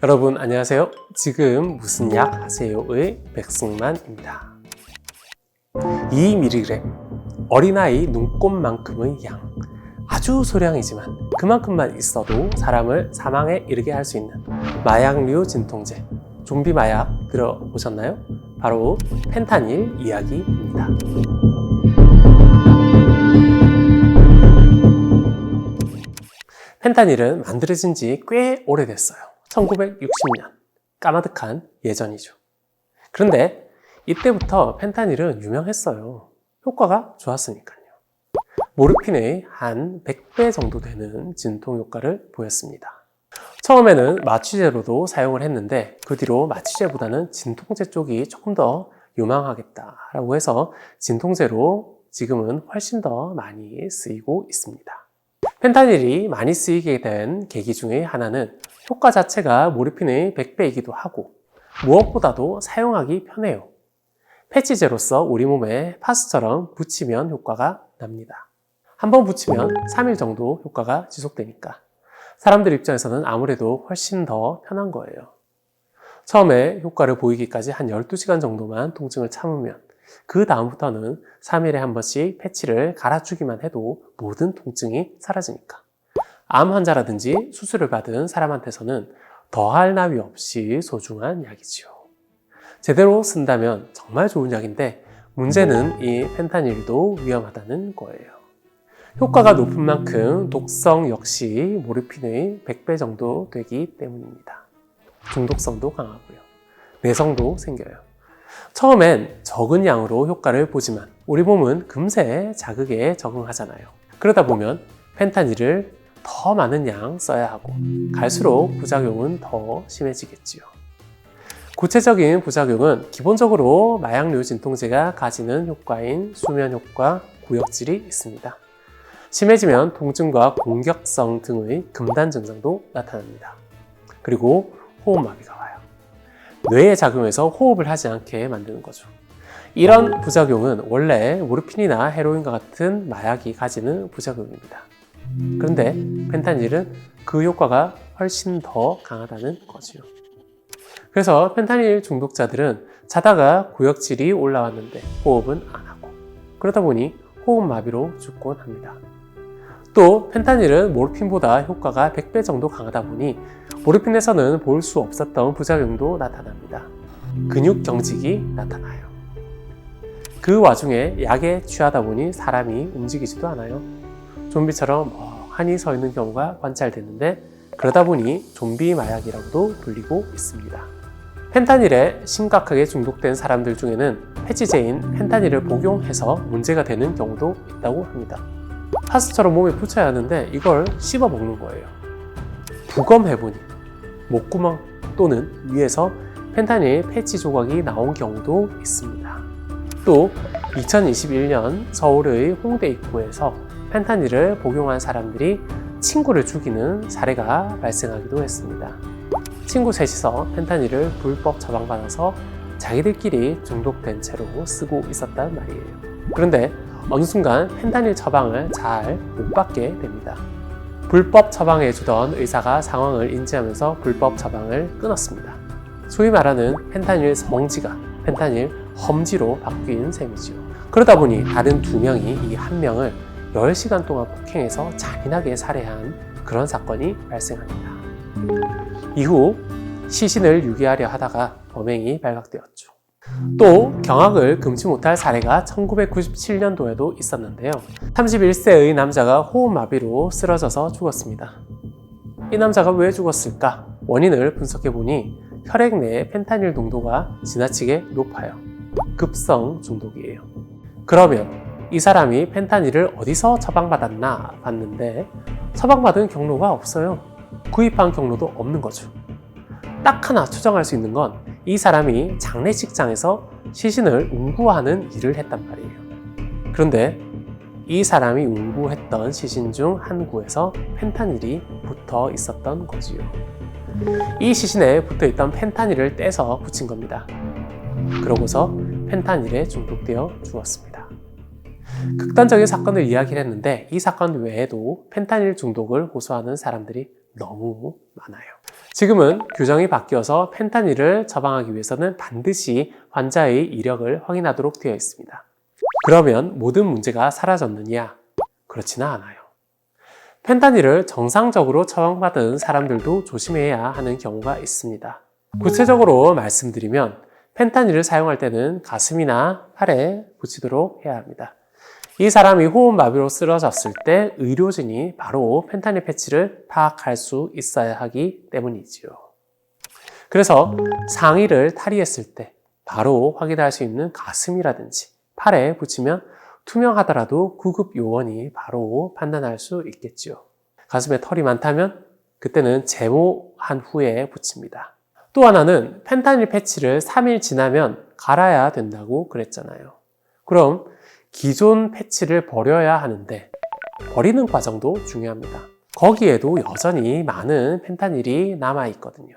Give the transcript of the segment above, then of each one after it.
여러분 안녕하세요. 지금 무슨 약 하세요의 백승만입니다. 2mg, 어린아이 눈곱만큼의 양. 아주 소량이지만 그만큼만 있어도 사람을 사망에 이르게 할 수 있는 마약류 진통제, 좀비 마약 들어보셨나요? 바로 펜타닐 이야기입니다. 펜타닐은 만들어진 지 꽤 오래됐어요. 1960년, 까마득한 예전이죠. 그런데 이때부터 펜타닐은 유명했어요. 효과가 좋았으니까요. 모르핀의 한 100배 정도 되는 진통 효과를 보였습니다. 처음에는 마취제로도 사용을 했는데 그 뒤로 마취제보다는 진통제 쪽이 조금 더 유망하겠다라고 해서 진통제로 지금은 훨씬 더 많이 쓰이고 있습니다. 펜타닐이 많이 쓰이게 된 계기 중에 하나는 효과 자체가 모르핀의 100배이기도 하고 무엇보다도 사용하기 편해요. 패치제로서 우리 몸에 파스처럼 붙이면 효과가 납니다. 한번 붙이면 3일 정도 효과가 지속되니까 사람들 입장에서는 아무래도 훨씬 더 편한 거예요. 처음에 효과를 보이기까지 한 12시간 정도만 통증을 참으면 그 다음부터는 3일에 한 번씩 패치를 갈아주기만 해도 모든 통증이 사라지니까 암 환자라든지 수술을 받은 사람한테서는 더할 나위 없이 소중한 약이지요. 제대로 쓴다면 정말 좋은 약인데 문제는 이 펜타닐도 위험하다는 거예요. 효과가 높은 만큼 독성 역시 모르핀의 100배 정도 되기 때문입니다. 중독성도 강하고요. 내성도 생겨요. 처음엔 적은 양으로 효과를 보지만 우리 몸은 금세 자극에 적응하잖아요. 그러다 보면 펜타닐을 더 많은 양 써야 하고 갈수록 부작용은 더 심해지겠지요. 구체적인 부작용은 기본적으로 마약류 진통제가 가지는 효과인 수면 효과, 구역질이 있습니다. 심해지면 통증과 공격성 등의 금단 증상도 나타납니다. 그리고 호흡마비가 와요. 뇌에 작용해서 호흡을 하지 않게 만드는 거죠. 이런 부작용은 원래 모르핀이나 헤로인과 같은 마약이 가지는 부작용입니다. 그런데 펜타닐은 그 효과가 훨씬 더 강하다는 거죠. 그래서 펜타닐 중독자들은 자다가 구역질이 올라왔는데 호흡은 안 하고 그러다 보니 호흡마비로 죽곤 합니다. 또 펜타닐은 모르핀보다 효과가 100배 정도 강하다 보니 모르핀에서는 볼 수 없었던 부작용도 나타납니다. 근육 경직이 나타나요. 그 와중에 약에 취하다 보니 사람이 움직이지도 않아요. 좀비처럼 멍하니 서 있는 경우가 관찰되는데 그러다 보니 좀비 마약이라고도 불리고 있습니다. 펜타닐에 심각하게 중독된 사람들 중에는 패치제인 펜타닐을 복용해서 문제가 되는 경우도 있다고 합니다. 파스처럼 몸에 붙여야 하는데 이걸 씹어 먹는 거예요. 부검해보니 목구멍 또는 위에서 펜타닐 패치 조각이 나온 경우도 있습니다. 또 2021년 서울의 홍대 입구에서 펜타닐을 복용한 사람들이 친구를 죽이는 사례가 발생하기도 했습니다. 친구 셋이서 펜타닐을 불법 처방받아서 자기들끼리 중독된 채로 쓰고 있었단 말이에요. 그런데 어느 순간 펜타닐 처방을 잘 못 받게 됩니다. 불법 처방해주던 의사가 상황을 인지하면서 불법 처방을 끊었습니다. 소위 말하는 펜타닐 성지가 펜타닐 험지로 바뀐 셈이지요. 그러다 보니 다른 2명이 이 한 명을 10시간 동안 폭행해서 잔인하게 살해한 그런 사건이 발생합니다. 이후 시신을 유기하려 하다가 범행이 발각되었죠. 또 경악을 금치 못할 사례가 1997년도에도 있었는데요. 31세의 남자가 호흡마비로 쓰러져서 죽었습니다. 이 남자가 왜 죽었을까? 원인을 분석해보니 혈액 내의 펜타닐 농도가 지나치게 높아요. 급성 중독이에요. 그러면 이 사람이 펜타닐을 어디서 처방받았나 봤는데 처방받은 경로가 없어요. 구입한 경로도 없는 거죠. 딱 하나 추정할 수 있는 건 이 사람이 장례식장에서 시신을 운구하는 일을 했단 말이에요. 그런데 이 사람이 운구했던 시신 중 한 구에서 펜타닐이 붙어 있었던 거지요. 이 시신에 붙어 있던 펜타닐을 떼서 붙인 겁니다. 그러고서 펜타닐에 중독되어 죽었습니다. 극단적인 사건을 이야기를 했는데 이 사건 외에도 펜타닐 중독을 호소하는 사람들이 너무 많아요. 지금은 규정이 바뀌어서 펜타닐을 처방하기 위해서는 반드시 환자의 이력을 확인하도록 되어 있습니다. 그러면 모든 문제가 사라졌느냐? 그렇지는 않아요. 펜타닐을 정상적으로 처방받은 사람들도 조심해야 하는 경우가 있습니다. 구체적으로 말씀드리면 펜타닐을 사용할 때는 가슴이나 팔에 붙이도록 해야 합니다. 이 사람이 호흡마비로 쓰러졌을 때 의료진이 바로 펜타닐 패치를 파악할 수 있어야 하기 때문이지요. 그래서 상의를 탈의했을 때 바로 확인할 수 있는 가슴이라든지 팔에 붙이면 투명하더라도 구급 요원이 바로 판단할 수 있겠지요. 가슴에 털이 많다면 그때는 제모한 후에 붙입니다. 또 하나는 펜타닐 패치를 3일 지나면 갈아야 된다고 그랬잖아요. 그럼 기존 패치를 버려야 하는데 버리는 과정도 중요합니다. 거기에도 여전히 많은 펜타닐이 남아있거든요.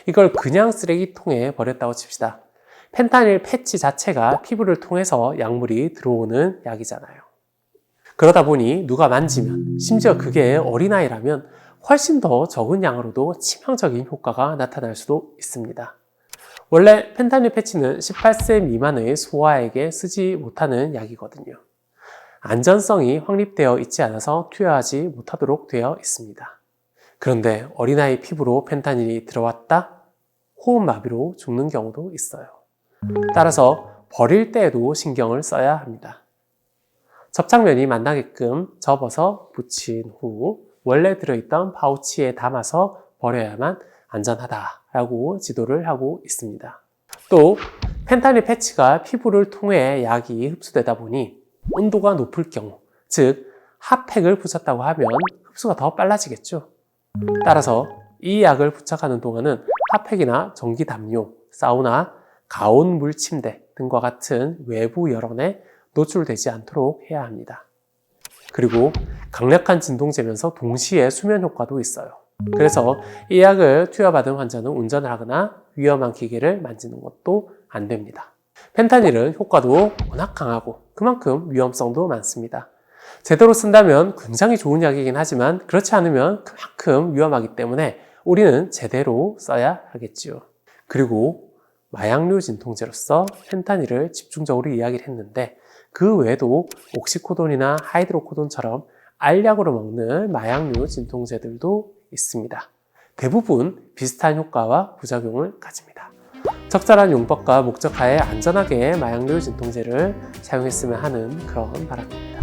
이걸 그냥 쓰레기통에 버렸다고 칩시다. 펜타닐 패치 자체가 피부를 통해서 약물이 들어오는 약이잖아요. 그러다 보니 누가 만지면, 심지어 그게 어린아이라면 훨씬 더 적은 양으로도 치명적인 효과가 나타날 수도 있습니다. 원래 펜타닐 패치는 18세 미만의 소아에게 쓰지 못하는 약이거든요. 안전성이 확립되어 있지 않아서 투여하지 못하도록 되어 있습니다. 그런데 어린아이 피부로 펜타닐이 들어왔다? 호흡마비로 죽는 경우도 있어요. 따라서 버릴 때에도 신경을 써야 합니다. 접착면이 만나게끔 접어서 붙인 후 원래 들어있던 파우치에 담아서 버려야만 안전하다라고 지도를 하고 있습니다. 또 펜타닐 패치가 피부를 통해 약이 흡수되다 보니 온도가 높을 경우, 즉 핫팩을 붙였다고 하면 흡수가 더 빨라지겠죠. 따라서 이 약을 부착하는 동안은 핫팩이나 전기 담요, 사우나, 가온 물 침대 등과 같은 외부 열원에 노출되지 않도록 해야 합니다. 그리고 강력한 진동제면서 동시에 수면 효과도 있어요. 그래서 이 약을 투여받은 환자는 운전을 하거나 위험한 기계를 만지는 것도 안 됩니다. 펜타닐은 효과도 워낙 강하고 그만큼 위험성도 많습니다. 제대로 쓴다면 굉장히 좋은 약이긴 하지만 그렇지 않으면 그만큼 위험하기 때문에 우리는 제대로 써야 하겠지요. 그리고 마약류 진통제로서 펜타닐을 집중적으로 이야기를 했는데 그 외에도 옥시코돈이나 하이드로코돈처럼 알약으로 먹는 마약류 진통제들도 있습니다. 대부분 비슷한 효과와 부작용을 가집니다. 적절한 용법과 목적하에 안전하게 마약류 진통제를 사용했으면 하는 그런 바람입니다.